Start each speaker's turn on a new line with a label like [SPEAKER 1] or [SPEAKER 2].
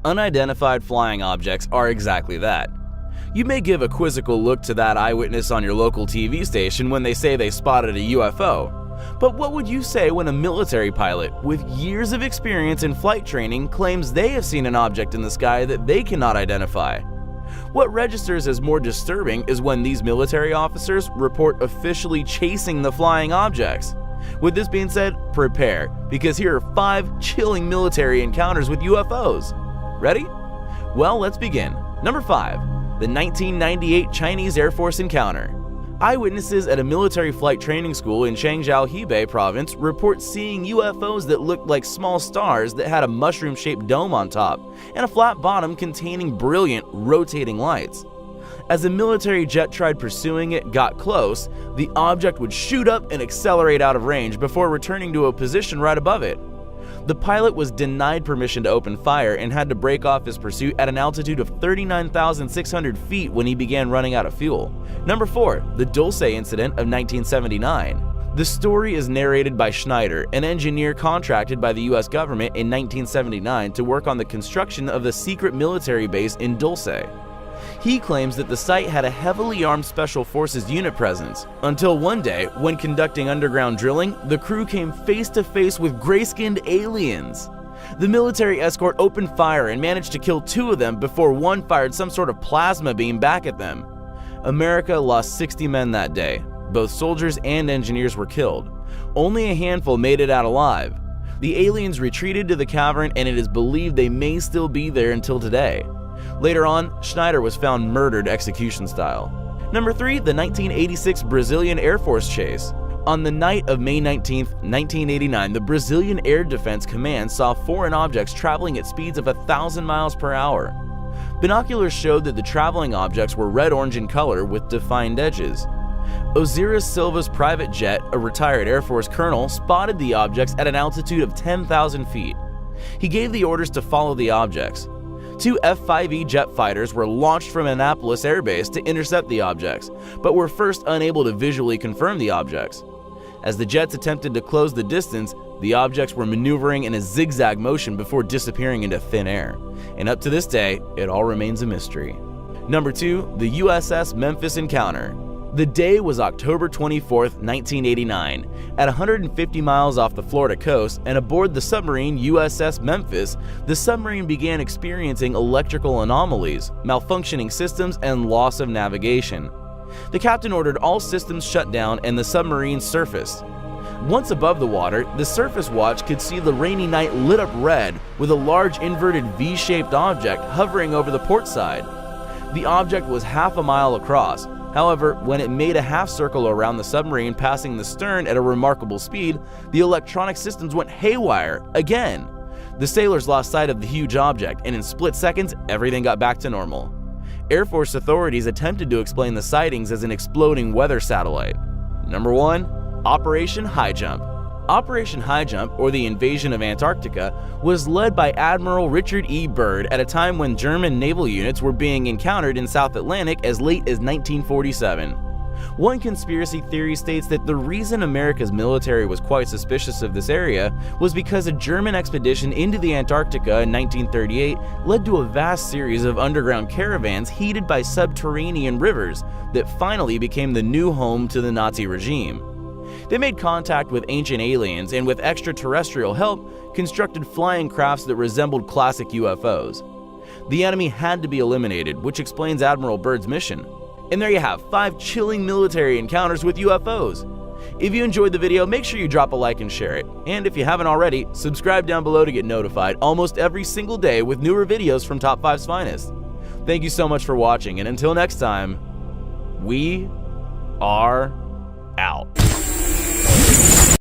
[SPEAKER 1] Unidentified flying objects are exactly that. You may give a quizzical look to that eyewitness on your local TV station when they say they spotted a UFO. But what would you say when a military pilot with years of experience in flight training claims they have seen an object in the sky that they cannot identify? What registers as more disturbing is when these military officers report officially chasing the flying objects. With this being said, prepare, because here are 5 chilling military encounters with UFOs. Ready? Well, let's begin. Number 5. The 1998 Chinese Air Force encounter. Eyewitnesses at a military flight training school in Changzhou, Hebei province report seeing UFOs that looked like small stars that had a mushroom-shaped dome on top and a flat bottom containing brilliant, rotating lights. As a military jet tried pursuing it got close, the object would shoot up and accelerate out of range before returning to a position right above it. The pilot was denied permission to open fire and had to break off his pursuit at an altitude of 39,600 feet when he began running out of fuel. Number 4. The Dulce incident of 1979. The story is narrated by Schneider, an engineer contracted by the US government in 1979 to work on the construction of the secret military base in Dulce. He claims that the site had a heavily armed Special Forces unit presence, until one day, when conducting underground drilling, the crew came face to face with gray-skinned aliens. The military escort opened fire and managed to kill 2 of them before one fired some sort of plasma beam back at them. America lost 60 men that day. Both soldiers and engineers were killed. Only a handful made it out alive. The aliens retreated to the cavern, and it is believed they may still be there until today. Later on, Schneider was found murdered execution style. Number 3. The 1986 Brazilian Air Force chase. On the night of May 19, 1989, the Brazilian Air Defense Command saw foreign objects traveling at speeds of 1,000 miles per hour. Binoculars showed that the traveling objects were red-orange in color with defined edges. Osiris Silva's private jet, a retired Air Force colonel, spotted the objects at an altitude of 10,000 feet. He gave the orders to follow the objects. 2 F-5E jet fighters were launched from Annapolis Air Base to intercept the objects, but were first unable to visually confirm the objects. As the jets attempted to close the distance, the objects were maneuvering in a zigzag motion before disappearing into thin air. And up to this day, it all remains a mystery. Number 2. The USS Memphis encounter. The day was October 24, 1989. At 150 miles off the Florida coast and aboard the submarine USS Memphis, the submarine began experiencing electrical anomalies, malfunctioning systems, and loss of navigation. The captain ordered all systems shut down and the submarine surfaced. Once above the water, the surface watch could see the rainy night lit up red with a large inverted V-shaped object hovering over the port side. The object was half a mile across. However, when it made a half circle around the submarine passing the stern at a remarkable speed, the electronic systems went haywire again. The sailors lost sight of the huge object, and in split seconds, everything got back to normal. Air Force authorities attempted to explain the sightings as an exploding weather satellite. Number 1. Operation High Jump. Operation High Jump, or the invasion of Antarctica, was led by Admiral Richard E. Byrd at a time when German naval units were being encountered in South Atlantic as late as 1947. One conspiracy theory states that the reason America's military was quite suspicious of this area was because a German expedition into the Antarctica in 1938 led to a vast series of underground caravans heated by subterranean rivers that finally became the new home to the Nazi regime. They made contact with ancient aliens and with extraterrestrial help constructed flying crafts that resembled classic UFOs. The enemy had to be eliminated, which explains Admiral Byrd's mission. And there you have 5 chilling military encounters with UFOs. If you enjoyed the video, make sure you drop a like and share it. And if you haven't already, subscribe down below to get notified almost every single day with newer videos from Top 5's finest. Thank you so much for watching, and until next time, we are out.